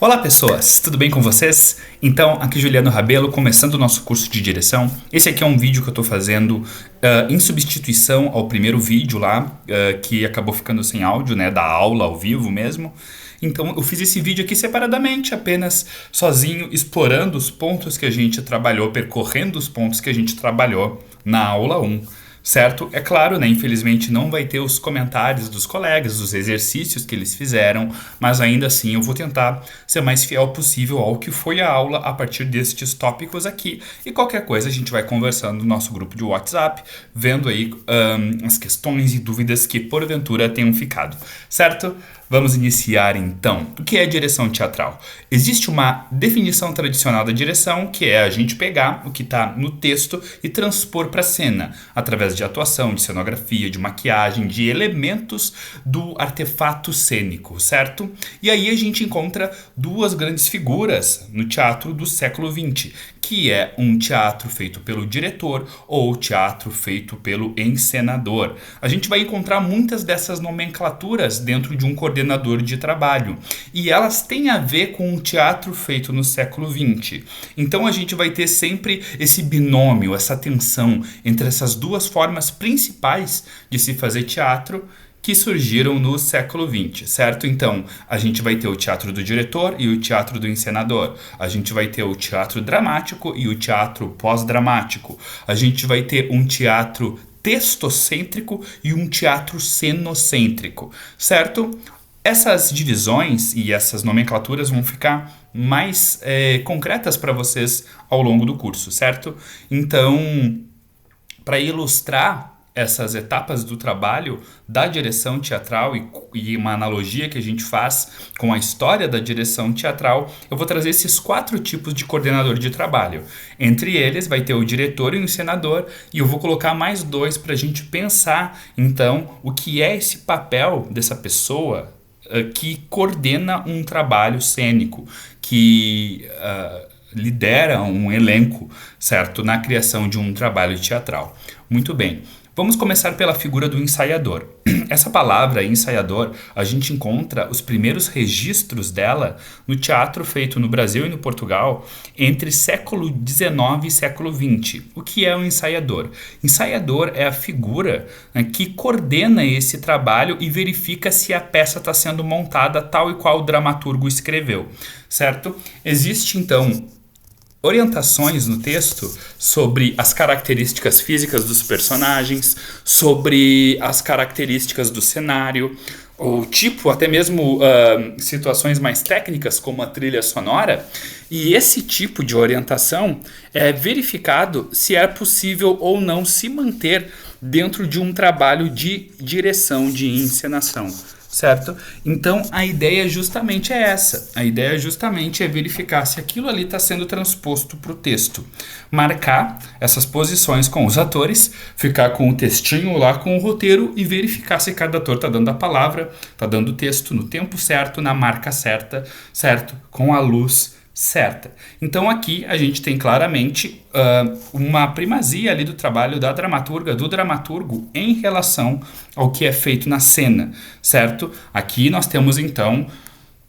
Olá pessoas, tudo bem com vocês? Então, aqui Juliano Rabelo, começando o nosso curso de direção. Esse aqui é um vídeo que eu estou fazendo em substituição ao primeiro vídeo lá, que acabou ficando sem áudio, né, da aula ao vivo mesmo. Então eu fiz esse vídeo aqui separadamente, apenas sozinho, explorando os pontos que a gente trabalhou, percorrendo os pontos que a gente trabalhou na aula 1. Certo? É claro, né? Infelizmente não vai ter os comentários dos colegas, os exercícios que eles fizeram, mas ainda assim eu vou tentar ser mais fiel possível ao que foi a aula a partir destes tópicos aqui. E qualquer coisa a gente vai conversando no nosso grupo de WhatsApp, vendo aí as questões e dúvidas que porventura tenham ficado. Certo? Vamos iniciar então. O que é direção teatral? Existe uma definição tradicional da direção, que é a gente pegar o que está no texto e transpor para a cena, através de atuação, de cenografia, de maquiagem, de elementos do artefato cênico, certo? E aí a gente encontra duas grandes figuras no teatro do século XX, que é um teatro feito pelo diretor ou teatro feito pelo encenador. A gente vai encontrar muitas dessas nomenclaturas dentro de um coordenador de trabalho, e elas têm a ver com o teatro feito no século XX. Então a gente vai ter sempre esse binômio, essa tensão entre essas duas formas principais de se fazer teatro que surgiram no século XX, certo? Então, a gente vai ter o teatro do diretor e o teatro do encenador. A gente vai ter o teatro dramático e o teatro pós-dramático. A gente vai ter um teatro textocêntrico e um teatro cenocêntrico, certo? Essas divisões e essas nomenclaturas vão ficar mais concretas para vocês ao longo do curso, certo? Então, para ilustrar essas etapas do trabalho da direção teatral e uma analogia que a gente faz com a história da direção teatral, eu vou trazer esses 4 tipos de coordenador de trabalho. Entre eles vai ter o diretor e o encenador, e eu vou colocar mais 2 para a gente pensar, então, o que é esse papel dessa pessoa que coordena um trabalho cênico, que lidera um elenco, certo, na criação de um trabalho teatral. Muito bem. Vamos começar pela figura do ensaiador. Essa palavra, ensaiador, a gente encontra os primeiros registros dela no teatro feito no Brasil e no Portugal entre século XIX e século XX. O que é um ensaiador? Ensaiador é a figura, né, que coordena esse trabalho e verifica se a peça está sendo montada tal e qual o dramaturgo escreveu, certo? Existe, então, orientações no texto sobre as características físicas dos personagens, sobre as características do cenário, o tipo, até mesmo situações mais técnicas como a trilha sonora, e esse tipo de orientação é verificado se é possível ou não se manter dentro de um trabalho de direção, de encenação. Certo? Então a ideia justamente é essa. A ideia justamente é verificar se aquilo ali está sendo transposto para o texto. Marcar essas posições com os atores, ficar com o textinho lá com o roteiro e verificar se cada ator está dando a palavra, está dando o texto no tempo certo, na marca certa, certo? Com a luz certa. Então aqui a gente tem claramente uma primazia ali do trabalho da dramaturga, do dramaturgo em relação ao que é feito na cena, certo? Aqui nós temos então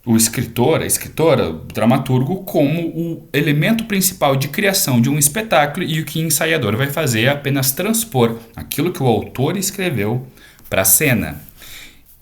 o escritor, a escritora, o dramaturgo como o elemento principal de criação de um espetáculo, e o que o ensaiador vai fazer é apenas transpor aquilo que o autor escreveu para a cena.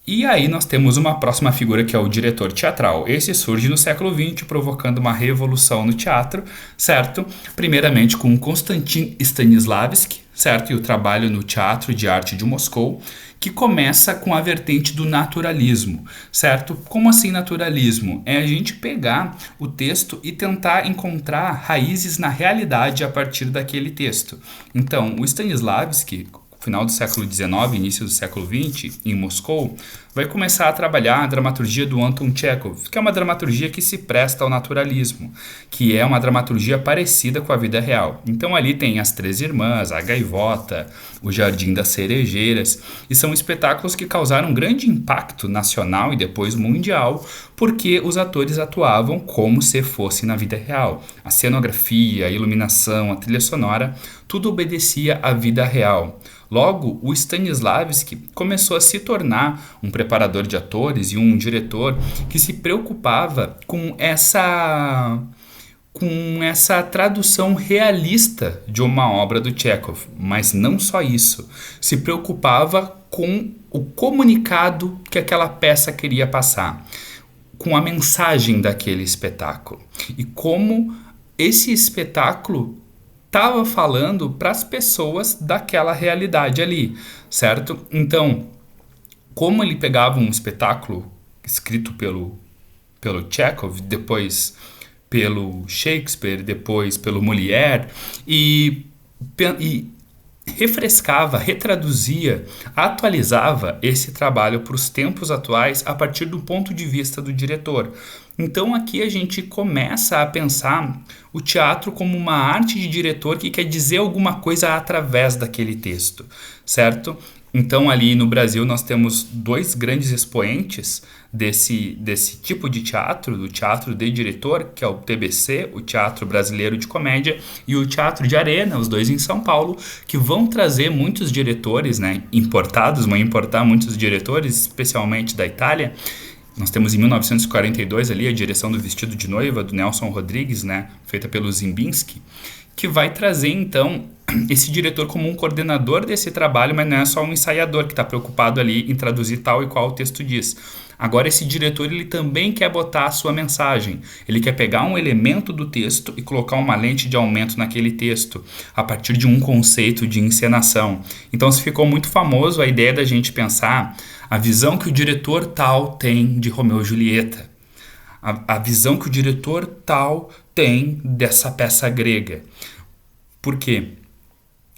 E aí nós temos uma próxima figura que é o diretor teatral. Esse surge no século XX, provocando uma revolução no teatro, certo? Primeiramente com Konstantin Stanislavski, certo? E o trabalho no Teatro de Arte de Moscou, que começa com a vertente do naturalismo, certo? Como assim naturalismo? É a gente pegar o texto e tentar encontrar raízes na realidade a partir daquele texto. Então, o Stanislavski, final do século XIX, início do século XX, em Moscou, vai começar a trabalhar a dramaturgia do Anton Chekhov, que é uma dramaturgia que se presta ao naturalismo, que é uma dramaturgia parecida com a vida real. Então ali tem As Três Irmãs, A Gaivota, O Jardim das Cerejeiras, e são espetáculos que causaram grande impacto nacional e depois mundial, porque os atores atuavam como se fosse na vida real. A cenografia, a iluminação, a trilha sonora, tudo obedecia à vida real. Logo, o Stanislavski começou a se tornar um preparador de atores e um diretor que se preocupava com essa tradução realista de uma obra do Chekhov. Mas não só isso, se preocupava com o comunicado que aquela peça queria passar, com a mensagem daquele espetáculo e como esse espetáculo estava falando para as pessoas daquela realidade ali, certo? Então, como ele pegava um espetáculo escrito pelo Chekhov, depois pelo Shakespeare, depois pelo Molière, e refrescava, retraduzia, atualizava esse trabalho para os tempos atuais a partir do ponto de vista do diretor. Então aqui a gente começa a pensar o teatro como uma arte de diretor que quer dizer alguma coisa através daquele texto, certo? Então ali no Brasil nós temos dois grandes expoentes desse tipo de teatro, do teatro de diretor, que é o TBC, o Teatro Brasileiro de Comédia, e o Teatro de Arena, os dois em São Paulo, que vão trazer muitos diretores, né, importados, vão importar muitos diretores, especialmente da Itália. Nós temos em 1942 ali a direção do Vestido de Noiva, do Nelson Rodrigues, né, feita pelo Zimbinski, que vai trazer então esse diretor como um coordenador desse trabalho, mas não é só um ensaiador que está preocupado ali em traduzir tal e qual o texto diz. Agora esse diretor ele também quer botar a sua mensagem, ele quer pegar um elemento do texto e colocar uma lente de aumento naquele texto, a partir de um conceito de encenação. Então se ficou muito famoso a ideia da gente pensar a visão que o diretor tal tem de Romeu e Julieta, a visão que o diretor tal tem dessa peça grega. Por quê?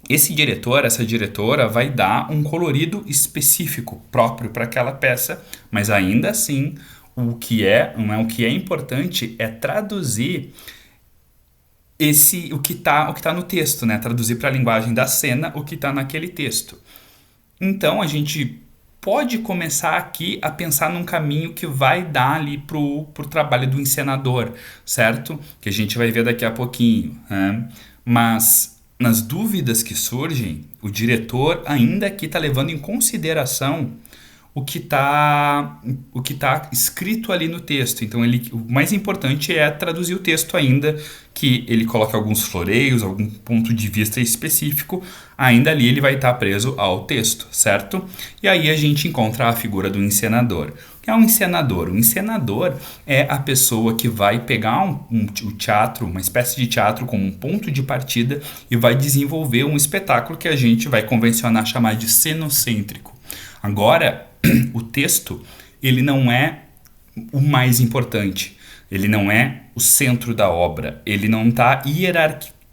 Esse diretor, essa diretora vai dar um colorido específico próprio para aquela peça, mas ainda assim o que é importante é traduzir o que tá no texto, né? Traduzir para a linguagem da cena o que está naquele texto. Então a gente pode começar aqui a pensar num caminho que vai dar ali pro trabalho do encenador, certo? Que a gente vai ver daqui a pouquinho, né? Mas nas dúvidas que surgem, o diretor ainda aqui está levando em consideração o que tá escrito ali no texto. Então o mais importante é traduzir o texto ainda, que ele coloca alguns floreios, algum ponto de vista específico, ainda ali ele vai estar preso ao texto, certo? E aí a gente encontra a figura do encenador. O que é um encenador? O encenador é a pessoa que vai pegar o teatro, uma espécie de teatro como um ponto de partida e vai desenvolver um espetáculo que a gente vai convencionar chamar de cenocêntrico. Agora, o texto, ele não é o mais importante, ele não é o centro da obra, ele não está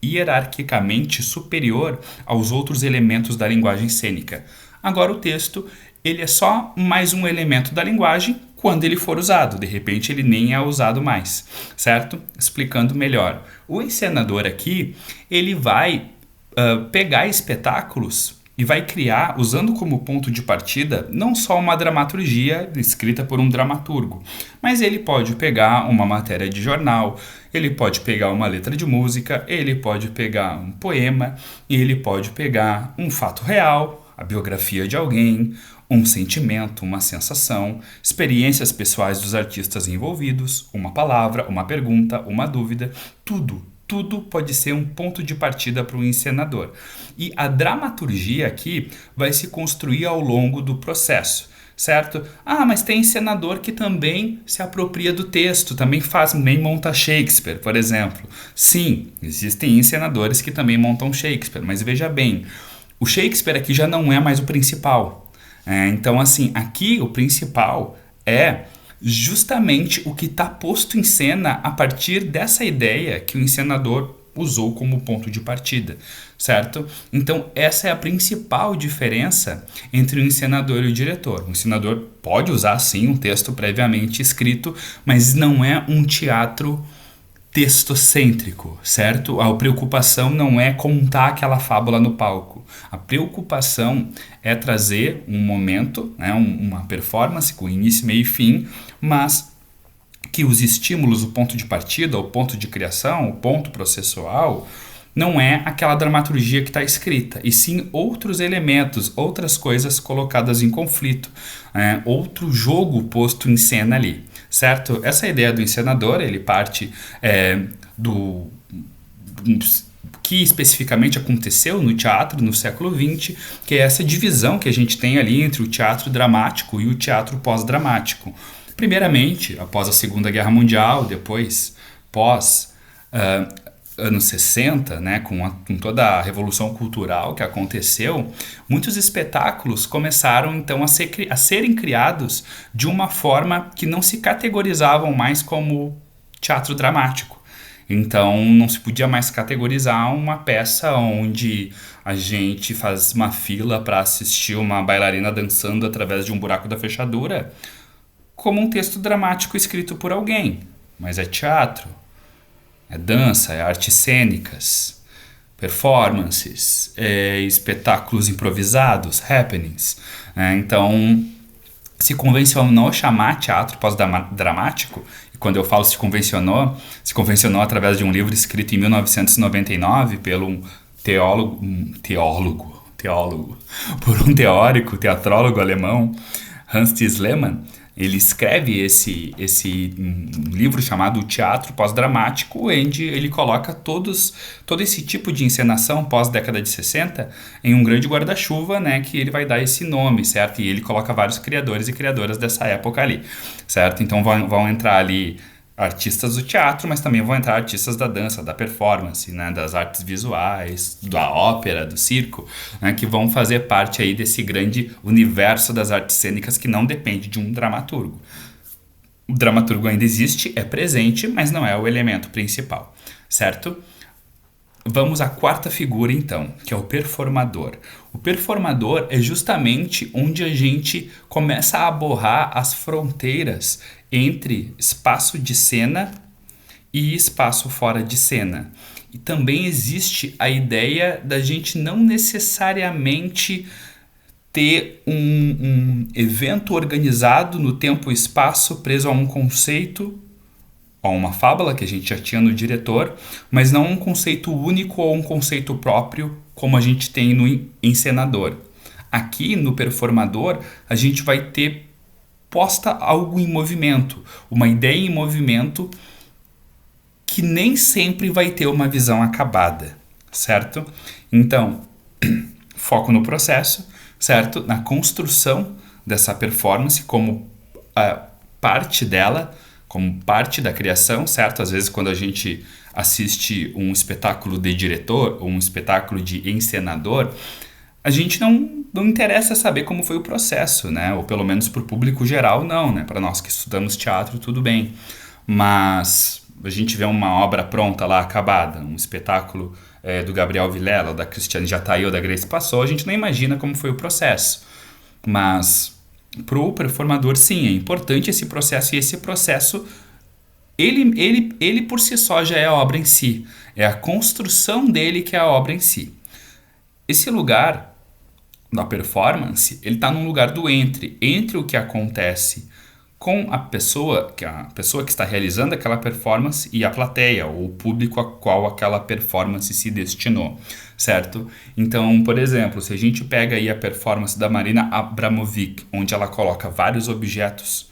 hierarquicamente superior aos outros elementos da linguagem cênica. Agora o texto, ele é só mais um elemento da linguagem quando ele for usado, de repente ele nem é usado mais, certo? Explicando melhor. O encenador aqui, ele vai pegar espetáculos e vai criar, usando como ponto de partida, não só uma dramaturgia escrita por um dramaturgo, mas ele pode pegar uma matéria de jornal, ele pode pegar uma letra de música, ele pode pegar um poema, e ele pode pegar um fato real, a biografia de alguém, um sentimento, uma sensação, experiências pessoais dos artistas envolvidos, uma palavra, uma pergunta, uma dúvida, tudo pode ser um ponto de partida para o encenador. E a dramaturgia aqui vai se construir ao longo do processo, certo? Mas tem encenador que também se apropria do texto, também monta Shakespeare, por exemplo. Sim, existem encenadores que também montam Shakespeare, mas veja bem, o Shakespeare aqui já não é mais o principal. Então, assim, aqui o principal é justamente o que está posto em cena a partir dessa ideia que o encenador usou como ponto de partida, certo? Então essa é a principal diferença entre o encenador e o diretor. O encenador pode usar sim um texto previamente escrito, mas não é um teatro textocêntrico, certo? A preocupação não é contar aquela fábula no palco. A preocupação é trazer um momento, né, uma performance com início, meio e fim, mas que os estímulos, o ponto de partida, o ponto de criação, o ponto processual, não é aquela dramaturgia que está escrita, e sim outros elementos, outras coisas colocadas em conflito, outro jogo posto em cena ali, certo? Essa ideia do encenador, ele parte do que especificamente aconteceu no teatro no século XX, que é essa divisão que a gente tem ali entre o teatro dramático e o teatro pós-dramático. Primeiramente, após a Segunda Guerra Mundial, depois pós anos 60, né, com toda a revolução cultural que aconteceu, muitos espetáculos começaram então a serem criados de uma forma que não se categorizavam mais como teatro dramático. Então não se podia mais categorizar uma peça onde a gente faz uma fila para assistir uma bailarina dançando através de um buraco da fechadura como um texto dramático escrito por alguém. Mas é teatro, é dança, é artes cênicas, performances, espetáculos improvisados, happenings. Então se convencionou chamar teatro pós-dramático, e quando eu falo se convencionou através de um livro escrito em 1999 por um teórico, teatrólogo alemão, Hans Lehmann. Ele escreve esse livro chamado Teatro Pós-Dramático, onde ele coloca todo esse tipo de encenação pós-década de 60 em um grande guarda-chuva, né, que ele vai dar esse nome, certo? E ele coloca vários criadores e criadoras dessa época ali, certo? Então vão entrar ali artistas do teatro, mas também vão entrar artistas da dança, da performance, né, das artes visuais, da ópera, do circo, né, que vão fazer parte aí desse grande universo das artes cênicas que não depende de um dramaturgo. O dramaturgo ainda existe, é presente, mas não é o elemento principal, certo? Vamos à quarta figura, então, que é o performador. O performador é justamente onde a gente começa a borrar as fronteiras entre espaço de cena e espaço fora de cena. E também existe a ideia da gente não necessariamente ter um evento organizado no tempo e espaço preso a um conceito, a uma fábula que a gente já tinha no diretor, mas não um conceito único ou um conceito próprio como a gente tem no encenador. Aqui no performador a gente vai ter posta algo em movimento, uma ideia em movimento que nem sempre vai ter uma visão acabada, certo? Então, foco no processo, certo? Na construção dessa performance como parte dela, como parte da criação, certo? Às vezes quando a gente assiste um espetáculo de diretor ou um espetáculo de encenador, a gente não interessa saber como foi o processo, né? Ou pelo menos para o público geral, não, né? Para nós que estudamos teatro, tudo bem. Mas a gente vê uma obra pronta lá, acabada, um espetáculo do Gabriel Vilela, da Cristiane Jataí ou da Grace Passou, a gente não imagina como foi o processo. Mas pro performador, sim, é importante esse processo, e esse processo, ele por si só já é a obra em si. É a construção dele que é a obra em si. Esse lugar da performance, ele está num lugar do entre o que acontece com a pessoa que está realizando aquela performance e a plateia, ou o público a qual aquela performance se destinou, certo? Então, por exemplo, se a gente pega aí a performance da Marina Abramovic, onde ela coloca vários objetos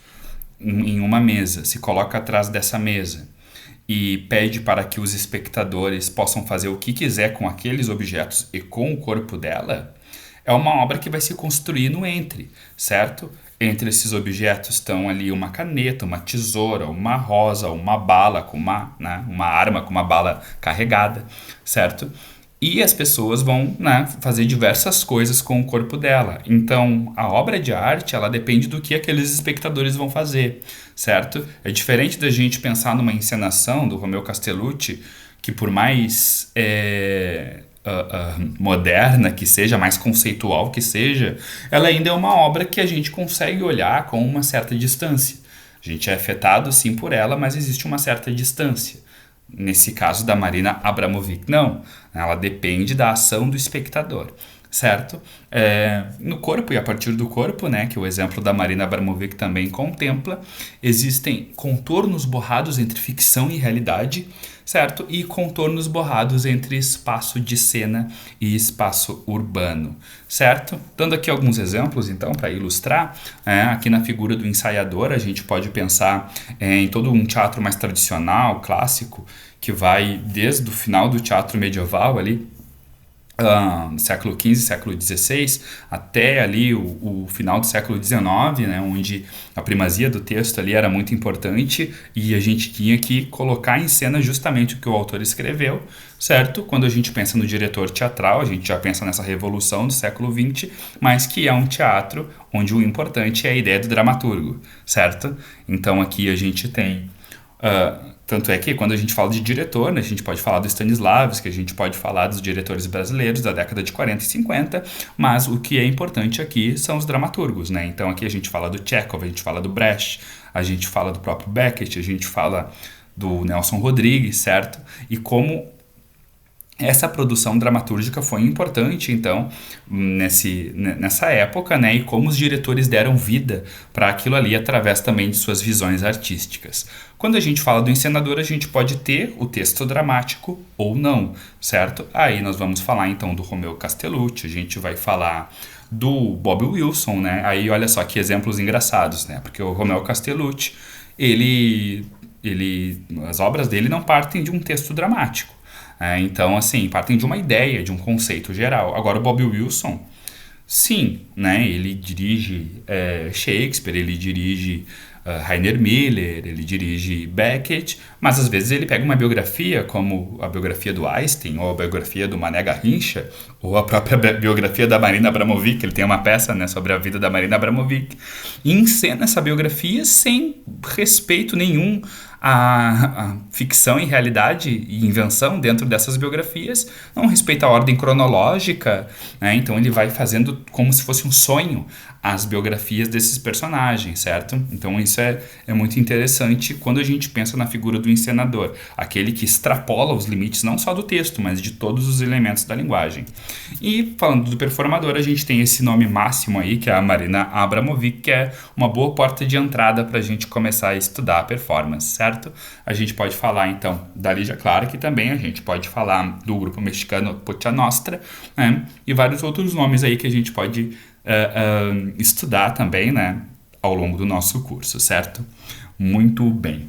em uma mesa, se coloca atrás dessa mesa e pede para que os espectadores possam fazer o que quiser com aqueles objetos e com o corpo dela, é uma obra que vai se construir no entre, certo? Entre esses objetos estão ali uma caneta, uma tesoura, uma rosa, uma bala com uma arma com uma bala carregada, certo? E as pessoas vão, fazer diversas coisas com o corpo dela. Então, a obra de arte, ela depende do que aqueles espectadores vão fazer, certo? É diferente da gente pensar numa encenação do Romeu Castellucci, que por mais moderna que seja, mais conceitual que seja, ela ainda é uma obra que a gente consegue olhar com uma certa distância. A gente é afetado, sim, por ela, mas existe uma certa distância. Nesse caso da Marina Abramovic, não. Ela depende da ação do espectador, certo? No corpo e a partir do corpo, né, que o exemplo da Marina Abramovic também contempla, existem contornos borrados entre ficção e realidade, certo? E contornos borrados entre espaço de cena e espaço urbano, certo? Dando aqui alguns exemplos, então, para ilustrar, aqui na figura do ensaiador, a gente pode pensar em todo um teatro mais tradicional, clássico, que vai desde o final do teatro medieval ali, século XV, século XVI, até ali o final do século XIX, né, onde a primazia do texto ali era muito importante e a gente tinha que colocar em cena justamente o que o autor escreveu, certo? Quando a gente pensa no diretor teatral, a gente já pensa nessa revolução do século XX, mas que é um teatro onde o importante é a ideia do dramaturgo, certo? Então aqui a gente tem... tanto é que quando a gente fala de diretor, né, a gente pode falar do Stanislavski, a gente pode falar dos diretores brasileiros da década de 40 e 50, mas o que é importante aqui são os dramaturgos, né? Então aqui a gente fala do Chekhov, a gente fala do Brecht, a gente fala do próprio Beckett, a gente fala do Nelson Rodrigues, certo? E como essa produção dramatúrgica foi importante, então, nessa época, né? E como os diretores deram vida para aquilo ali através também de suas visões artísticas. Quando a gente fala do encenador, a gente pode ter o texto dramático ou não, certo? Aí nós vamos falar, então, do Romeo Castellucci, a gente vai falar do Bob Wilson, né? Aí olha só que exemplos engraçados, né? Porque o Romeo Castellucci, as obras dele não partem de um texto dramático. Então, assim, partem de uma ideia, de um conceito geral. Agora, o Bob Wilson, sim, né? Ele dirige Shakespeare, ele dirige Rainer Miller, ele dirige Beckett, mas às vezes ele pega uma biografia, como a biografia do Einstein, ou a biografia do Mané Garrincha, ou a própria biografia da Marina Abramovic. Ele tem uma peça, né, sobre a vida da Marina Abramovic, e encena essa biografia sem respeito nenhum a ficção e realidade e invenção dentro dessas biografias, não respeita a ordem cronológica, né? Então ele vai fazendo como se fosse um sonho as biografias desses personagens, certo? Então isso é muito interessante quando a gente pensa na figura do encenador, aquele que extrapola os limites não só do texto, mas de todos os elementos da linguagem. E falando do performador, a gente tem esse nome máximo aí, que é a Marina Abramovic, que é uma boa porta de entrada para a gente começar a estudar a performance, certo? A gente pode falar então da Lígia Clara, que também a gente pode falar do grupo mexicano Pocha Nostra, né? E vários outros nomes aí que a gente pode estudar também, né, ao longo do nosso curso, certo? Muito bem.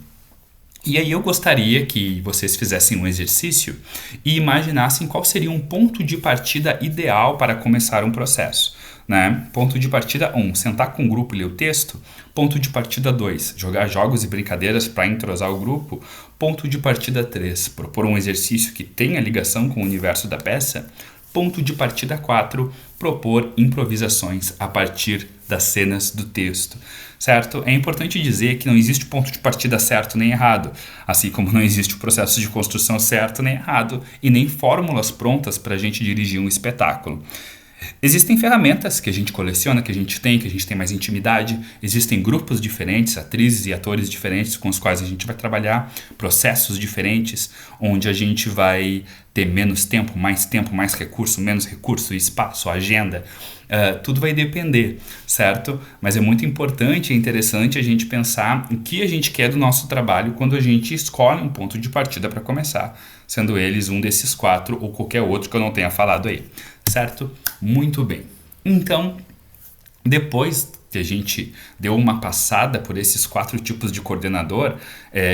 E aí eu gostaria que vocês fizessem um exercício e imaginassem qual seria um ponto de partida ideal para começar um processo, né? Ponto de partida 1, sentar com o grupo e ler o texto. Ponto de partida 2, jogar jogos e brincadeiras para entrosar o grupo. Ponto de partida 3, propor um exercício que tenha ligação com o universo da peça. Ponto de partida 4, propor improvisações a partir das cenas do texto, certo? É importante dizer que não existe ponto de partida certo nem errado, assim como não existe o processo de construção certo nem errado e nem fórmulas prontas para a gente dirigir um espetáculo. Existem ferramentas que a gente coleciona, que a gente tem mais intimidade, existem grupos diferentes, atrizes e atores diferentes com os quais a gente vai trabalhar, processos diferentes, onde a gente vai ter menos tempo, mais recurso, menos recurso, espaço, agenda, tudo vai depender, certo? Mas é muito importante e interessante a gente pensar o que a gente quer do nosso trabalho quando a gente escolhe um ponto de partida para começar, sendo eles um desses 4 ou qualquer outro que eu não tenha falado aí. Certo? Muito bem. Então, depois que a gente deu uma passada por esses 4 tipos de coordenador,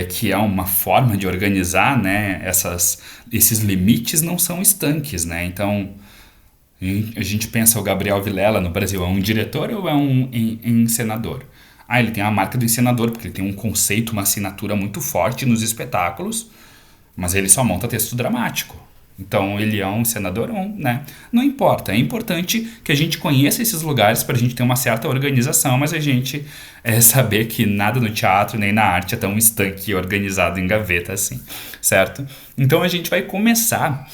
que é uma forma de organizar, né, esses limites não são estanques, né? Então, a gente pensa o Gabriel Vilela no Brasil, é um diretor ou é um encenador? Ele tem a marca do encenador, porque ele tem um conceito, uma assinatura muito forte nos espetáculos, mas ele só monta texto dramático. Então ele é um encenador, né? Não importa, é importante que a gente conheça esses lugares para a gente ter uma certa organização, mas a gente saber que nada no teatro nem na arte é tão estanque e organizado em gaveta assim, certo? Então a gente vai começar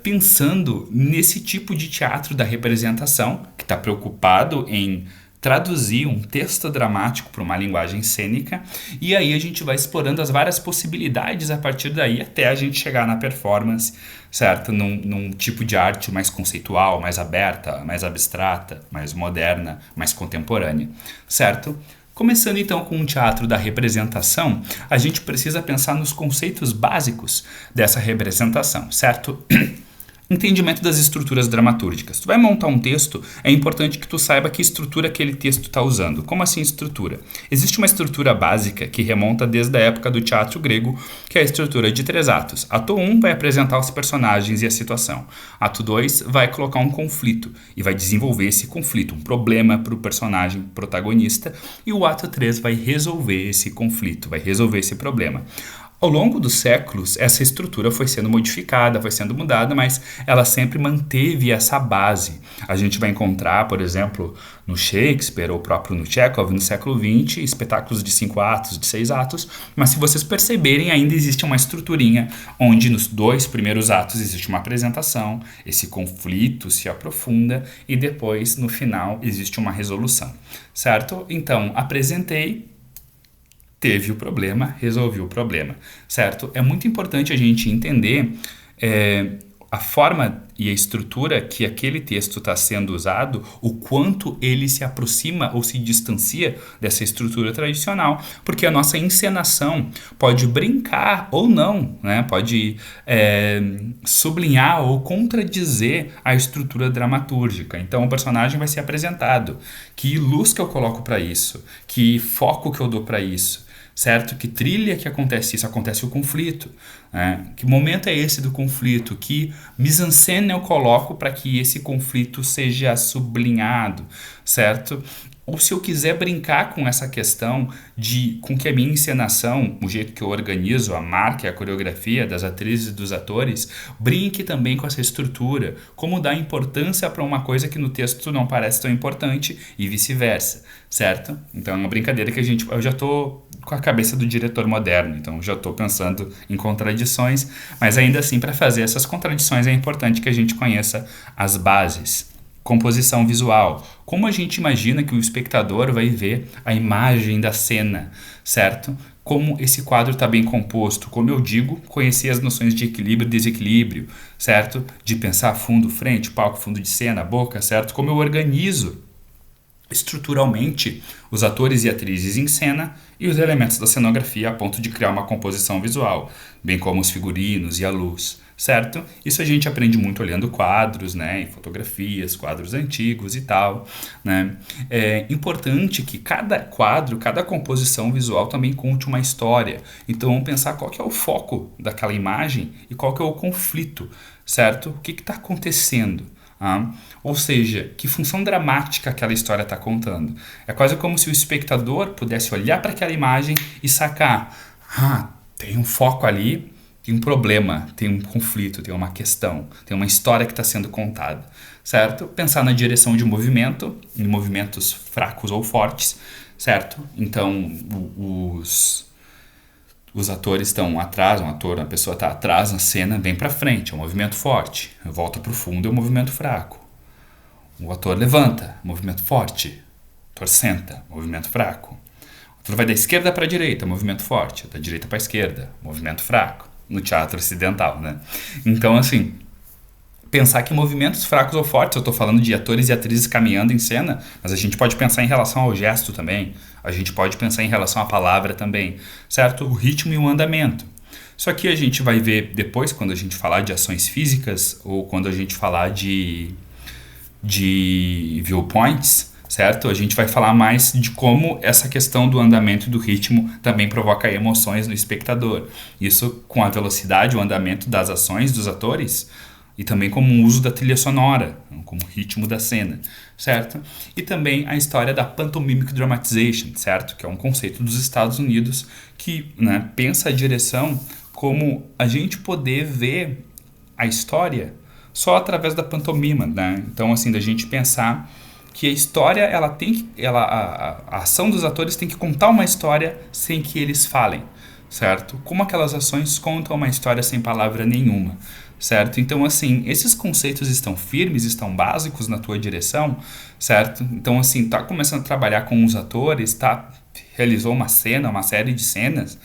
pensando nesse tipo de teatro da representação, que está preocupado em traduzir um texto dramático para uma linguagem cênica, e aí a gente vai explorando as várias possibilidades a partir daí até a gente chegar na performance, certo? Num tipo de arte mais conceitual, mais aberta, mais abstrata, mais moderna, mais contemporânea, certo? Começando então com o teatro da representação, a gente precisa pensar nos conceitos básicos dessa representação, certo? Entendimento das estruturas dramatúrgicas. Tu vai montar um texto, é importante que tu saiba que estrutura aquele texto está usando. Como assim estrutura? Existe uma estrutura básica que remonta desde a época do teatro grego, que é a estrutura de 3 atos. Ato 1 vai apresentar os personagens e a situação. Ato 2 vai colocar um conflito e vai desenvolver esse conflito, um problema para o personagem protagonista. E o ato 3 vai resolver esse conflito, vai resolver esse problema. Ao longo dos séculos, essa estrutura foi sendo modificada, foi sendo mudada, mas ela sempre manteve essa base. A gente vai encontrar, por exemplo, no Shakespeare ou próprio no Chekhov, no século XX, espetáculos de 5 atos, de 6 atos, mas se vocês perceberem, ainda existe uma estruturinha onde nos 2 primeiros atos existe uma apresentação, esse conflito se aprofunda e depois, no final, existe uma resolução, certo? Então, apresentei, teve o problema, resolvi o problema, certo? É muito importante a gente entender a forma e a estrutura que aquele texto está sendo usado, o quanto ele se aproxima ou se distancia dessa estrutura tradicional, porque a nossa encenação pode brincar ou não, né? Pode sublinhar ou contradizer a estrutura dramatúrgica. Então o personagem vai ser apresentado, que luz que eu coloco para isso, que foco que eu dou para isso, certo? Que trilha que acontece isso? Acontece o conflito, né? Que momento é esse do conflito? Que mise-en-scène eu coloco para que esse conflito seja sublinhado, certo? Ou se eu quiser brincar com essa questão com que a minha encenação, o jeito que eu organizo a marca e a coreografia das atrizes e dos atores, brinque também com essa estrutura, como dar importância para uma coisa que no texto não parece tão importante e vice-versa, certo? Então é uma brincadeira que eu já estou com a cabeça do diretor moderno, então já estou pensando em contradições, mas ainda assim para fazer essas contradições é importante que a gente conheça as bases. Composição visual. Como a gente imagina que o espectador vai ver a imagem da cena, certo? Como esse quadro está bem composto. Como eu digo, conhecer as noções de equilíbrio e desequilíbrio, certo? De pensar fundo, frente, palco, fundo de cena, boca, certo? Como eu organizo estruturalmente os atores e atrizes em cena e os elementos da cenografia a ponto de criar uma composição visual, bem como os figurinos e a luz, certo? Isso a gente aprende muito olhando quadros, né, e fotografias, quadros antigos e tal, né? É importante que cada quadro, cada composição visual também conte uma história. Então vamos pensar qual que é o foco daquela imagem e qual que é o conflito, certo? O que está acontecendo? Ou seja, que função dramática aquela história está contando. É quase como se o espectador pudesse olhar para aquela imagem e sacar, tem um foco ali, tem um problema, tem um conflito, tem uma questão, tem uma história que está sendo contada, certo? Pensar na direção de movimento, em movimentos fracos ou fortes, certo? Então, os atores estão atrás, a pessoa está atrás na cena, vem para frente, é um movimento forte. Volta para o fundo, é um movimento fraco. O ator levanta, movimento forte. O ator senta, movimento fraco. O ator vai da esquerda para a direita, movimento forte. Da direita para a esquerda, movimento fraco. No teatro ocidental, né? Então, assim, pensar que movimentos fracos ou fortes, eu estou falando de atores e atrizes caminhando em cena, mas a gente pode pensar em relação ao gesto também, a gente pode pensar em relação à palavra também, certo? O ritmo e o andamento. Só que a gente vai ver depois, quando a gente falar de ações físicas ou quando a gente falar de viewpoints, certo? A gente vai falar mais de como essa questão do andamento e do ritmo também provoca emoções no espectador. Isso com a velocidade, o andamento das ações dos atores, e também como o uso da trilha sonora, como o ritmo da cena, certo? E também a história da pantomimic dramatization, certo? Que é um conceito dos Estados Unidos que, né, pensa a direção como a gente poder ver a história só através da pantomima, né? Então, assim, da gente pensar que a história, a ação dos atores tem que contar uma história sem que eles falem, certo? Como aquelas ações contam uma história sem palavra nenhuma, certo? Então, assim, esses conceitos estão firmes, estão básicos na tua direção, certo? Então, assim, tá começando a trabalhar com os atores, realizou uma cena, uma série de cenas,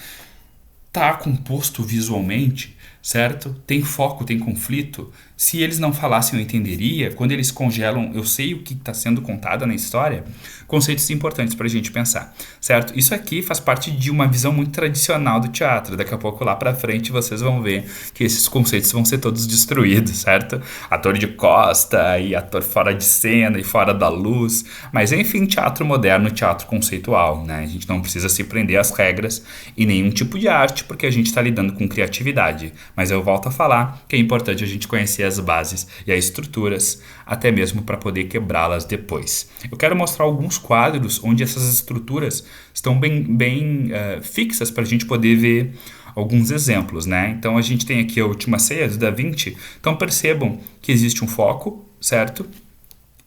tá composto visualmente, certo? Tem foco, tem conflito. Se eles não falassem, eu entenderia. Quando eles congelam, eu sei o que está sendo contado na história. Conceitos importantes para a gente pensar, certo? Isso aqui faz parte de uma visão muito tradicional do teatro. Daqui a pouco, lá para frente, vocês vão ver que esses conceitos vão ser todos destruídos, certo? Ator de costa e ator fora de cena e fora da luz. Mas, enfim, teatro moderno, teatro conceitual, né? A gente não precisa se prender às regras e nenhum tipo de arte, porque a gente está lidando com criatividade. Mas eu volto a falar que é importante a gente conhecer as bases e as estruturas, até mesmo para poder quebrá-las depois. Eu quero mostrar alguns quadros onde essas estruturas estão bem fixas para a gente poder ver alguns exemplos, né? Então a gente tem aqui a Última Ceia do Da Vinci. Então percebam que existe um foco, certo?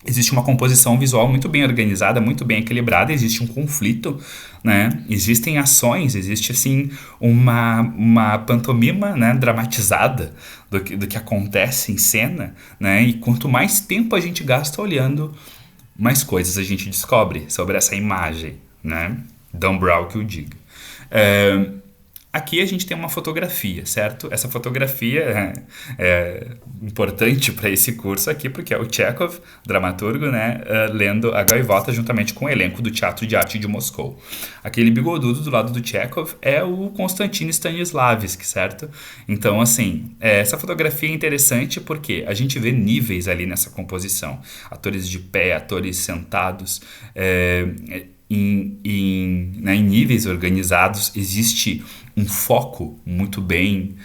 Existe uma composição visual muito bem organizada, muito bem equilibrada, existe um conflito, né? Existem ações, existe assim uma pantomima, né, dramatizada do que acontece em cena, né? E quanto mais tempo a gente gasta olhando, mais coisas a gente descobre sobre essa imagem, né? Dan Brown que o diga. Aqui a gente tem uma fotografia, certo? Essa fotografia é importante para esse curso aqui, porque é o Chekhov, dramaturgo, né, lendo A Gaivota juntamente com o elenco do Teatro de Arte de Moscou. Aquele bigodudo do lado do Chekhov é o Konstantin Stanislavski, certo? Então, assim, essa fotografia é interessante porque a gente vê níveis ali nessa composição. Atores de pé, atores sentados, em níveis organizados, existe um foco muito bem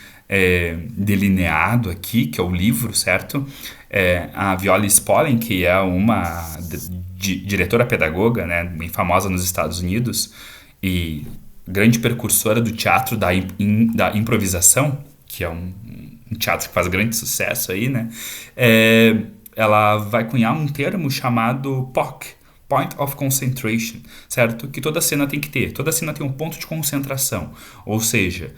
delineado aqui, que é o livro, certo? A Viola Spolin, que é uma diretora pedagoga, né, bem famosa nos Estados Unidos e grande precursora do teatro da improvisação, que é um teatro que faz grande sucesso aí, né? Ela vai cunhar um termo chamado POC, Point of Concentration, certo? Que toda cena tem que ter. Toda cena tem um ponto de concentração. Ou seja,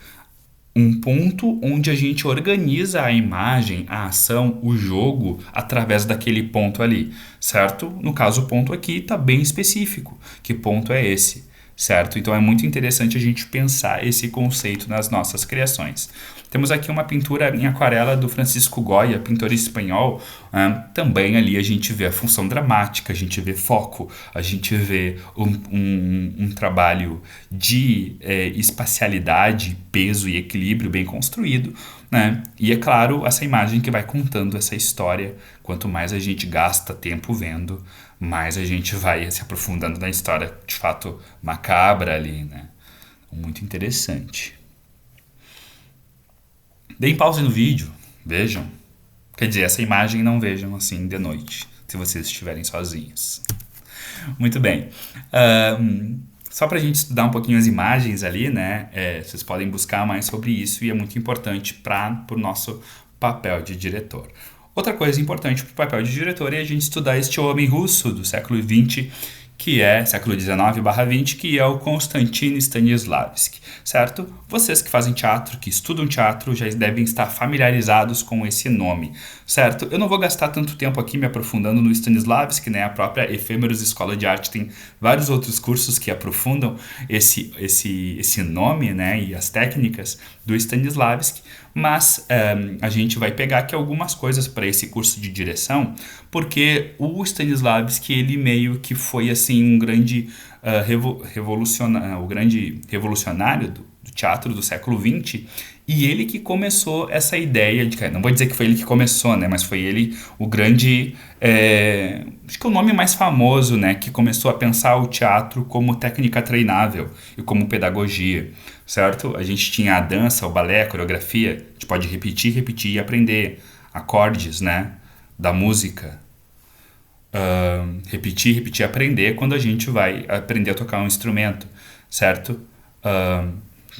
um ponto onde a gente organiza a imagem, a ação, o jogo através daquele ponto ali, certo? No caso, o ponto aqui está bem específico. Que ponto é esse? Certo? Então é muito interessante a gente pensar esse conceito nas nossas criações. Temos aqui uma pintura em aquarela do Francisco Goya, pintor espanhol. Também ali a gente vê a função dramática, a gente vê foco, a gente vê um trabalho de espacialidade, peso e equilíbrio bem construído, né? E é claro, essa imagem que vai contando essa história. Quanto mais a gente gasta tempo vendo, mais a gente vai se aprofundando na história de fato macabra ali, né? Muito interessante. Deem pause no vídeo, vejam. Quer dizer, essa imagem não vejam assim de noite, se vocês estiverem sozinhos. Muito bem. Só para a gente estudar um pouquinho as imagens ali, né? Vocês podem buscar mais sobre isso e é muito importante para o nosso papel de diretor. Outra coisa importante para o papel de diretor é a gente estudar este homem russo do século XX, que é século XIX/XX, que é o Konstantin Stanislavski, certo? Vocês que fazem teatro, que estudam teatro, já devem estar familiarizados com esse nome, certo? Eu não vou gastar tanto tempo aqui me aprofundando no Stanislavski, né? A própria Efêmeros Escola de Arte tem vários outros cursos que aprofundam esse nome, né? E as técnicas do Stanislavski, mas a gente vai pegar aqui algumas coisas para esse curso de direção, porque o Stanislavski, ele meio que foi assim um grande revolucionário do teatro do século XX, e ele que começou essa ideia de, não vou dizer que foi ele que começou, né, mas foi ele o grande, acho que é o nome mais famoso, né, que começou a pensar o teatro como técnica treinável e como pedagogia, certo? A gente tinha a dança, o balé, a coreografia, a gente pode repetir e aprender acordes, né, da música. Repetir e aprender quando a gente vai aprender a tocar um instrumento, certo?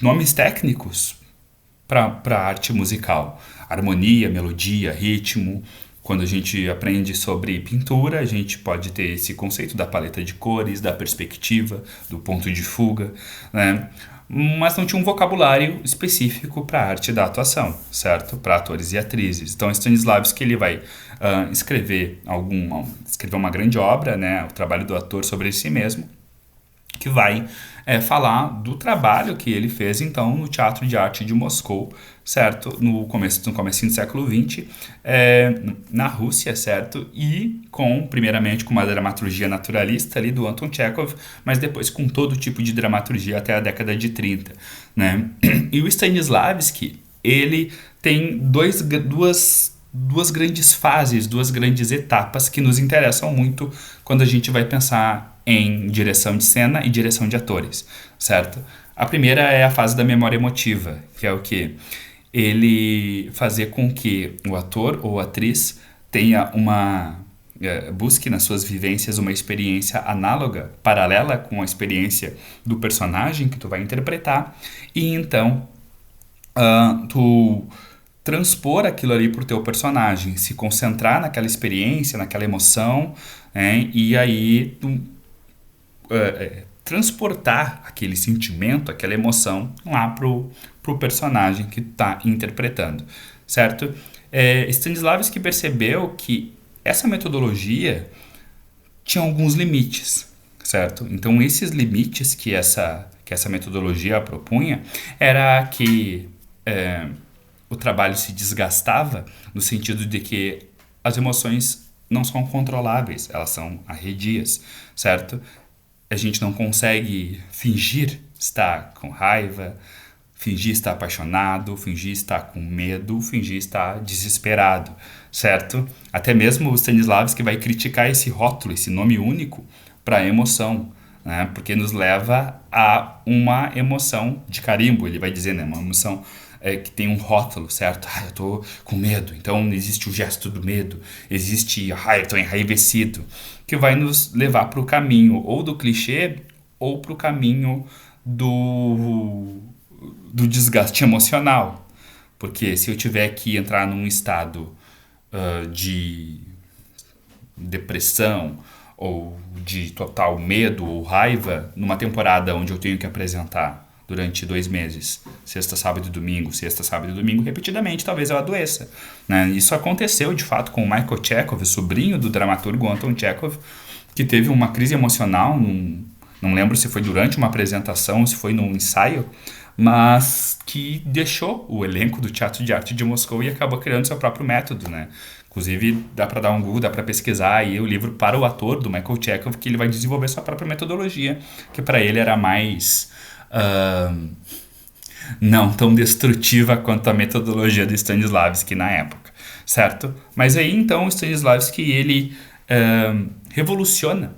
Nomes técnicos para a arte musical: harmonia, melodia, ritmo. Quando a gente aprende sobre pintura, a gente pode ter esse conceito da paleta de cores, da perspectiva, do ponto de fuga, né? mas não tinha um vocabulário específico para a arte da atuação, certo? Para atores e atrizes. Então, Stanislavski ele vai escrever uma grande obra, né? O trabalho do ator sobre si mesmo, que vai falar do trabalho que ele fez então no Teatro de Arte de Moscou, certo? No comecinho do século XX, na Rússia, certo? E primeiramente com uma dramaturgia naturalista ali do Anton Chekhov, mas depois com todo tipo de dramaturgia até a década de 30, né? E o Stanislavski, ele tem duas grandes fases, duas grandes etapas que nos interessam muito quando a gente vai pensar em direção de cena e direção de atores, certo? A primeira é a fase da memória emotiva, que é o quê? Ele fazer com que o ator ou atriz tenha busque nas suas vivências uma experiência análoga, paralela com a experiência do personagem que tu vai interpretar, e então tu transpor aquilo ali pro teu personagem, se concentrar naquela experiência, naquela emoção, né? E aí tu transportar aquele sentimento, aquela emoção lá pro personagem que tá interpretando, certo? Stanislavski percebeu que essa metodologia tinha alguns limites, certo? Então esses limites que essa metodologia propunha era que o trabalho se desgastava no sentido de que as emoções não são controláveis, elas são arredias, certo? A gente não consegue fingir estar com raiva, fingir estar apaixonado, fingir estar com medo, fingir estar desesperado, certo? Até mesmo o Stanislavski vai criticar esse rótulo, esse nome único para a emoção, né? Porque nos leva a uma emoção de carimbo, ele vai dizer, né? Uma emoção que tem um rótulo, certo? Eu tô com medo, então existe o gesto do medo, existe, eu tô enraivecido, que vai nos levar para o caminho ou do clichê ou para o caminho do desgaste emocional. Porque se eu tiver que entrar num estado de depressão ou de total medo ou raiva numa temporada onde eu tenho que apresentar durante 2 meses, sexta, sábado e domingo, repetidamente, talvez eu adoeça, né? Isso aconteceu, de fato, com o Michael Chekhov, sobrinho do dramaturgo Anton Chekhov, que teve uma crise emocional, não lembro se foi durante uma apresentação, se foi num ensaio, mas que deixou o elenco do Teatro de Arte de Moscou e acabou criando seu próprio método, né? Inclusive, dá para dar um Google, dá para pesquisar aí o livro para o ator, do Michael Chekhov, que ele vai desenvolver sua própria metodologia, que para ele era mais não tão destrutiva quanto a metodologia do Stanislavski na época, certo? Mas aí então o Stanislavski ele revoluciona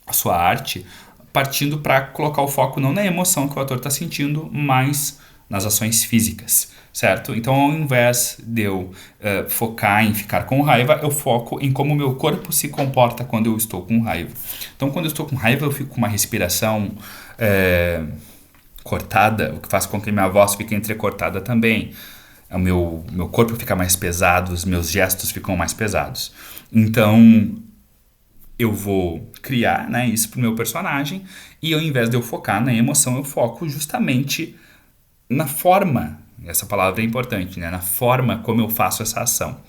a sua arte partindo para colocar o foco não na emoção que o ator está sentindo, mas nas ações físicas, certo? Então, ao invés de eu focar em ficar com raiva, eu foco em como o meu corpo se comporta quando eu estou com raiva. Então, quando eu estou com raiva, eu fico com uma respiração cortada, o que faz com que minha voz fique entrecortada também. O meu corpo fica mais pesado, os meus gestos ficam mais pesados. Então, eu vou criar, né, isso pro meu personagem e ao invés de eu focar na emoção, eu foco justamente na forma, essa palavra é importante, né, na forma como eu faço essa ação.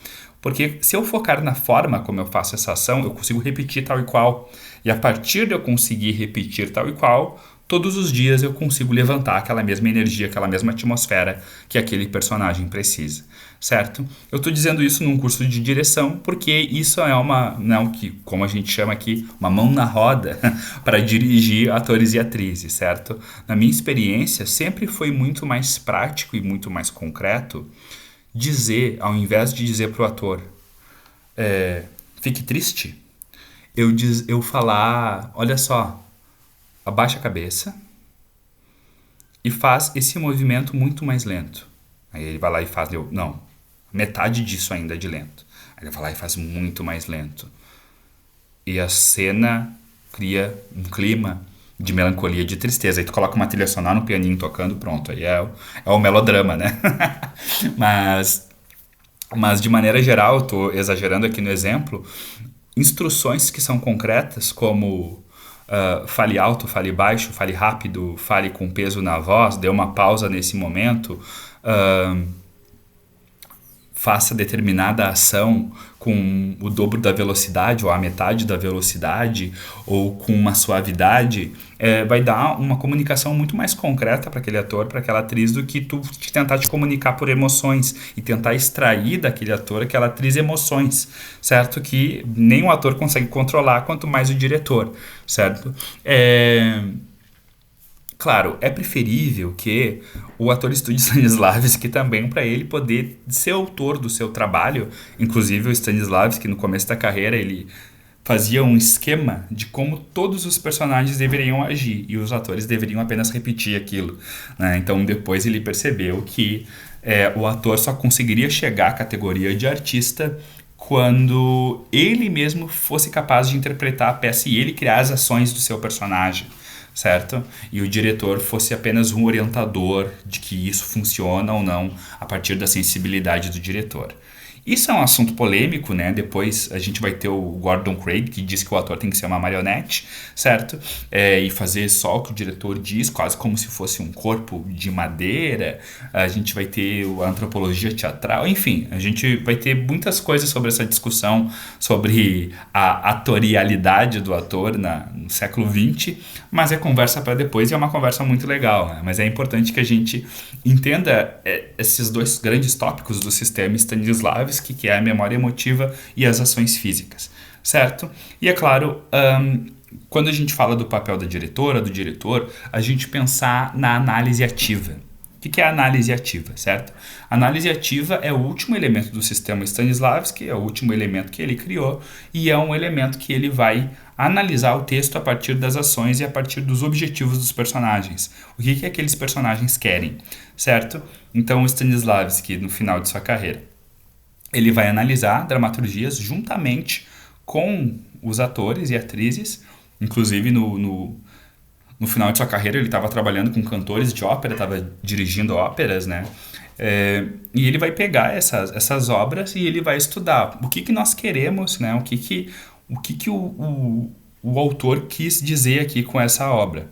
Porque se eu focar na forma como eu faço essa ação, eu consigo repetir tal e qual. E a partir de eu conseguir repetir tal e qual, todos os dias eu consigo levantar aquela mesma energia, aquela mesma atmosfera que aquele personagem precisa, certo? Eu estou dizendo isso num curso de direção porque isso é não que, como a gente chama aqui, uma mão na roda para dirigir atores e atrizes, certo? Na minha experiência, sempre foi muito mais prático e muito mais concreto dizer, ao invés de dizer para o ator, fique triste, eu falar, olha só, abaixa a cabeça e faz esse movimento muito mais lento. Aí ele vai lá e faz, não, metade disso ainda é de lento. Aí ele vai lá e faz muito mais lento. E a cena cria um clima de melancolia, de tristeza. Aí tu coloca uma trilha sonora, um pianinho tocando, pronto. Aí é o melodrama, né? Mas de maneira geral, eu tô exagerando aqui no exemplo, instruções que são concretas, como fale alto, fale baixo, fale rápido, fale com peso na voz, dê uma pausa nesse momento, faça determinada ação com o dobro da velocidade ou a metade da velocidade ou com uma suavidade, vai dar uma comunicação muito mais concreta para aquele ator, para aquela atriz, do que tu tentar te comunicar por emoções e tentar extrair daquele ator, aquela atriz, emoções, certo? Que nem o ator consegue controlar, quanto mais o diretor, certo? Claro, é preferível que o ator estude Stanislavski também, para ele poder ser autor do seu trabalho. Inclusive o Stanislavski, no começo da carreira, ele fazia um esquema de como todos os personagens deveriam agir e os atores deveriam apenas repetir aquilo, né? Então depois ele percebeu que o ator só conseguiria chegar à categoria de artista quando ele mesmo fosse capaz de interpretar a peça e ele criar as ações do seu personagem, certo? E o diretor fosse apenas um orientador de que isso funciona ou não a partir da sensibilidade do diretor. Isso é um assunto polêmico, né? Depois a gente vai ter o Gordon Craig, que diz que o ator tem que ser uma marionete, certo? E fazer só o que o diretor diz, quase como se fosse um corpo de madeira. A gente vai ter a antropologia teatral, enfim, a gente vai ter muitas coisas sobre essa discussão, sobre a atorialidade do ator no século XX, mas é conversa para depois e é uma conversa muito legal, né? Mas é importante que a gente entenda esses dois grandes tópicos do sistema Stanislavski, que é a memória emotiva e as ações físicas, certo? E é claro, quando a gente fala do papel da diretora, do diretor, a gente pensar na análise ativa. O que é a análise ativa, certo? A análise ativa é o último elemento do sistema Stanislavski, é o último elemento que ele criou e é um elemento que ele vai analisar o texto a partir das ações e a partir dos objetivos dos personagens. O que aqueles personagens querem, certo? Então o Stanislavski, no final de sua carreira, ele vai analisar dramaturgias juntamente com os atores e atrizes. Inclusive no final de sua carreira ele estava trabalhando com cantores de ópera, estava dirigindo óperas, né? E ele vai pegar essas obras e ele vai estudar o que nós queremos, né? O que o autor quis dizer aqui com essa obra.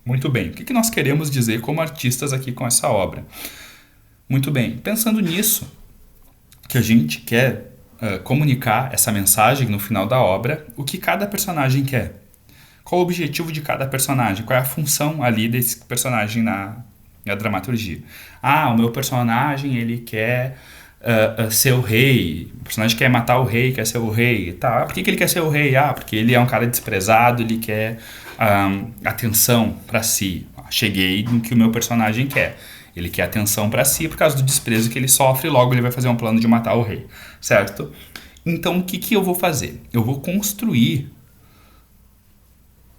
Muito bem, o que nós queremos dizer como artistas aqui com essa obra? Muito bem, pensando nisso, que a gente quer comunicar essa mensagem no final da obra, o que cada personagem quer. Qual o objetivo de cada personagem? Qual é a função ali desse personagem na dramaturgia? O meu personagem, ele quer ser o rei. O personagem quer matar o rei, quer ser o rei. Tá, por que ele quer ser o rei? Porque ele é um cara desprezado, ele quer atenção para si. Cheguei no que o meu personagem quer. Ele quer atenção para si por causa do desprezo que ele sofre, logo ele vai fazer um plano de matar o rei, certo? Então o que eu vou fazer? Eu vou construir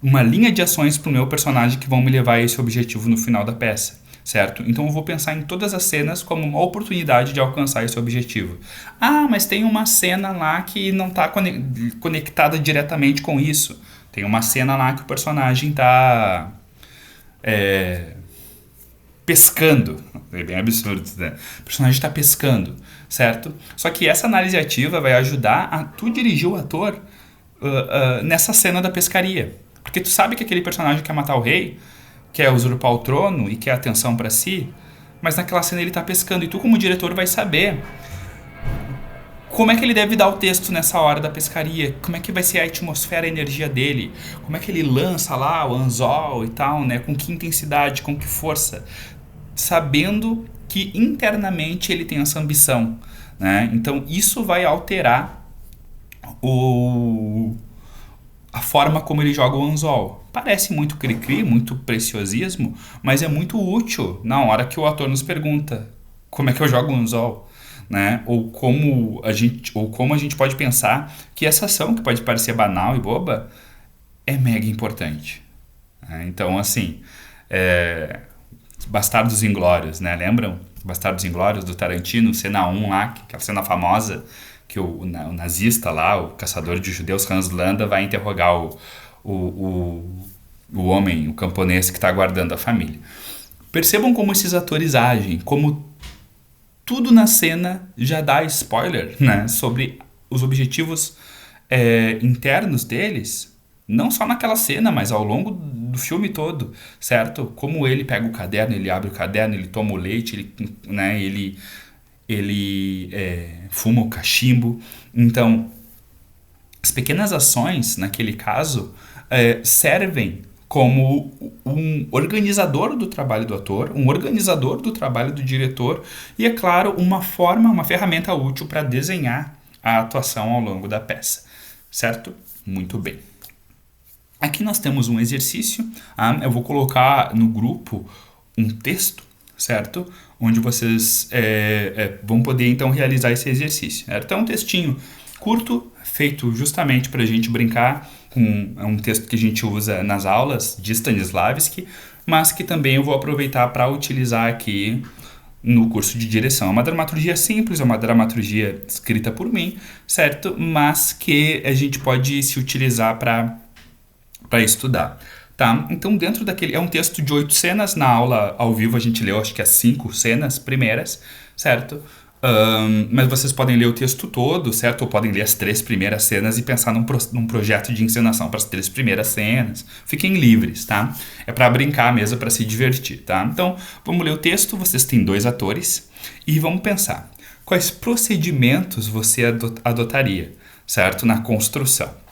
uma linha de ações para o meu personagem que vão me levar a esse objetivo no final da peça, certo? Então eu vou pensar em todas as cenas como uma oportunidade de alcançar esse objetivo. Mas tem uma cena lá que não está conectada diretamente com isso. Tem uma cena lá que o personagem está pescando. É bem absurdo, né? O personagem está pescando, certo? Só que essa análise ativa vai ajudar a tu dirigir o ator nessa cena da pescaria. Porque tu sabe que aquele personagem quer matar o rei, quer usurpar o trono e quer atenção para si, mas naquela cena ele está pescando e tu como diretor vai saber como é que ele deve dar o texto nessa hora da pescaria, como é que vai ser a atmosfera, a energia dele, como é que ele lança lá o anzol e tal, né? Com que intensidade, com que força, sabendo que internamente ele tem essa ambição, né? Então isso vai alterar a forma como ele joga o anzol. Parece muito cri-cri, muito preciosismo, mas é muito útil na hora que o ator nos pergunta como é que eu jogo o anzol, né? Ou como a gente pode pensar que essa ação, que pode parecer banal e boba, é mega importante, né? Então, assim, Bastardos Inglórios, né? Lembram? Bastardos Inglórios do Tarantino, cena 1 lá, aquela cena famosa que o nazista lá, o caçador de judeus Hans Landa, vai interrogar o homem, o camponês que está guardando a família. Percebam como esses atores agem, como tudo na cena já dá spoiler, né, sobre os objetivos internos deles, Não só naquela cena, mas ao longo do filme todo, certo? Como ele pega o caderno, ele abre o caderno, ele toma o leite, ele fuma o cachimbo. Então, as pequenas ações, naquele caso, servem como um organizador do trabalho do ator, um organizador do trabalho do diretor e, é claro, uma ferramenta útil para desenhar a atuação ao longo da peça, certo? Muito bem. Aqui nós temos um exercício, eu vou colocar no grupo um texto, certo? Onde vocês vão poder então realizar esse exercício. Certo? Então é um textinho curto, feito justamente para a gente brincar, é um texto que a gente usa nas aulas de Stanislavski, mas que também eu vou aproveitar para utilizar aqui no curso de direção. É uma dramaturgia simples, é uma dramaturgia escrita por mim, certo? Mas que a gente pode se utilizar para estudar. Tá? Então, dentro daquele. É um texto de 8 cenas. Na aula ao vivo a gente leu, acho que as 5 cenas primeiras, certo? Mas vocês podem ler o texto todo, certo? Ou podem ler as 3 primeiras cenas e pensar num projeto de encenação para as 3 primeiras cenas. Fiquem livres, tá? É para brincar mesmo, para se divertir, tá? Então, vamos ler o texto. Vocês têm 2 atores e vamos pensar. Quais procedimentos você adotaria, certo? Na construção.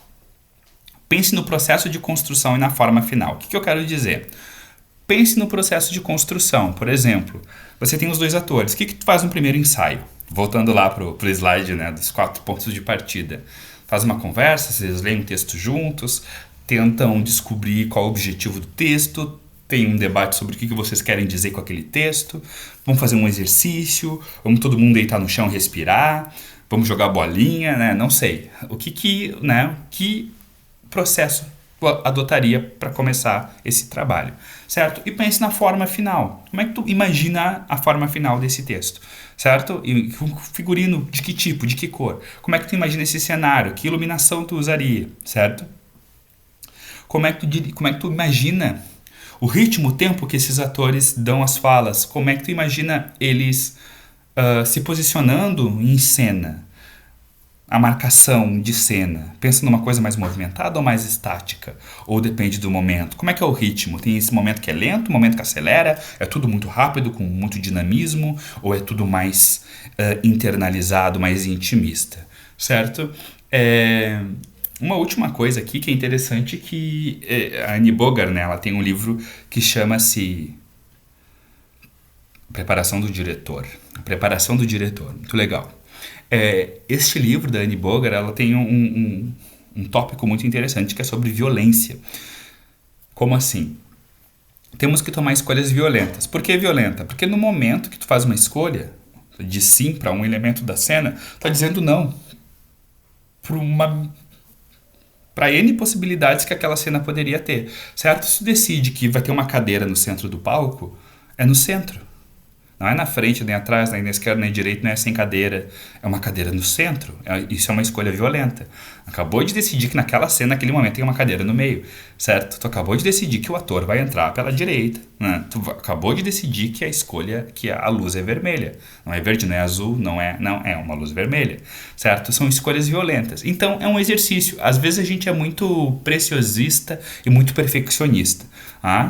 Pense no processo de construção e na forma final. O que eu quero dizer? Pense no processo de construção. Por exemplo, você tem os 2 atores. O que tu faz no primeiro ensaio? Voltando lá pro slide, né, dos 4 pontos de partida. Faz uma conversa, vocês leem o texto juntos, tentam descobrir qual é o objetivo do texto, tem um debate sobre o que vocês querem dizer com aquele texto, vamos fazer um exercício, vamos todo mundo deitar no chão e respirar, vamos jogar bolinha, né? Não sei. O que processo adotaria para começar esse trabalho, certo? E pense na forma final. Como é que tu imagina a forma final desse texto, certo? E um figurino de que tipo, de que cor? Como é que tu imagina esse cenário? Que iluminação tu usaria, certo? Como é que tu imagina o ritmo, o tempo que esses atores dão as falas? Como é que tu imagina eles se posicionando em cena? A marcação de cena, pensa numa coisa mais movimentada ou mais estática? Ou depende do momento? Como é que é o ritmo? Tem esse momento que é lento, momento que acelera? É tudo muito rápido, com muito dinamismo? Ou é tudo mais internalizado, mais intimista? Certo? Uma última coisa aqui que é interessante que a Annie Bogar, né, ela tem um livro que chama-se Preparação do Diretor. Preparação do Diretor, muito legal. Este livro da Annie Bogar, ela tem um tópico muito interessante que é sobre violência. Como assim? Temos que tomar escolhas violentas. Por que violenta? Porque no momento que tu faz uma escolha de sim para um elemento da cena, tu tá dizendo não para N possibilidades que aquela cena poderia ter, certo? Se tu decide que vai ter uma cadeira no centro do palco, é no centro. Não é na frente, nem atrás, nem na esquerda, nem direita, não é sem cadeira. É uma cadeira no centro. Isso é uma escolha violenta. Acabou de decidir que naquela cena, naquele momento, tem uma cadeira no meio, certo? Tu acabou de decidir que o ator vai entrar pela direita, né? Tu acabou de decidir que a escolha, que a luz é vermelha. Não é verde, não é azul, não é uma luz vermelha, certo? São escolhas violentas. Então, é um exercício. Às vezes a gente é muito preciosista e muito perfeccionista.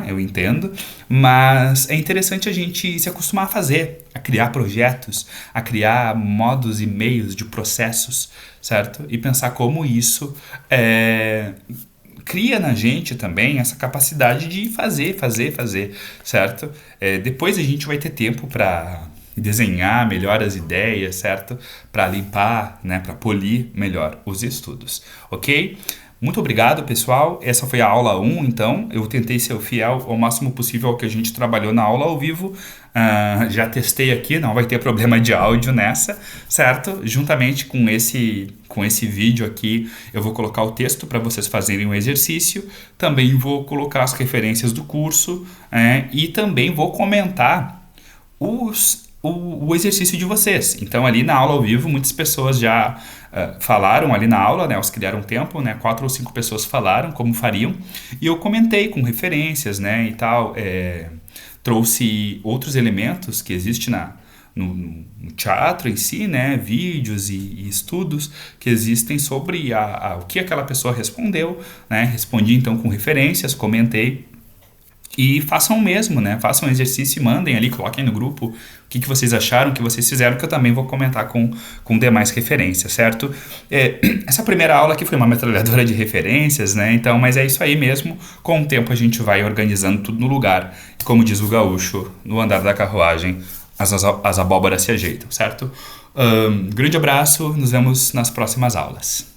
Eu entendo, mas é interessante a gente se acostumar a fazer, a criar projetos, a criar modos e meios de processos, certo? E pensar como isso cria na gente também essa capacidade de fazer, certo? Depois a gente vai ter tempo para desenhar melhor as ideias, certo? Para limpar, né? Para polir melhor os estudos, ok? Muito obrigado, pessoal. Essa foi a aula 1, então. Eu tentei ser fiel ao máximo possível ao que a gente trabalhou na aula ao vivo. Já testei aqui, não vai ter problema de áudio nessa, certo? Juntamente com esse vídeo aqui, eu vou colocar o texto para vocês fazerem o exercício. Também vou colocar as referências do curso e também vou comentar o exercício de vocês. Então, ali na aula ao vivo, muitas pessoas já falaram ali na aula, né? Elas criaram um tempo, né? 4 ou 5 pessoas falaram como fariam. E eu comentei com referências, né? E tal. Trouxe outros elementos que existem no teatro em si, né? Vídeos e estudos que existem sobre o que aquela pessoa respondeu, né? Respondi então com referências, comentei. E façam o mesmo, né? Façam o exercício e mandem ali, coloquem no grupo o que vocês acharam, o que vocês fizeram, que eu também vou comentar com demais referências, certo? Essa primeira aula aqui foi uma metralhadora de referências, né? Então, mas é isso aí mesmo. Com o tempo a gente vai organizando tudo no lugar. Como diz o gaúcho, no andar da carruagem, as abóboras se ajeitam, certo? Grande abraço, nos vemos nas próximas aulas.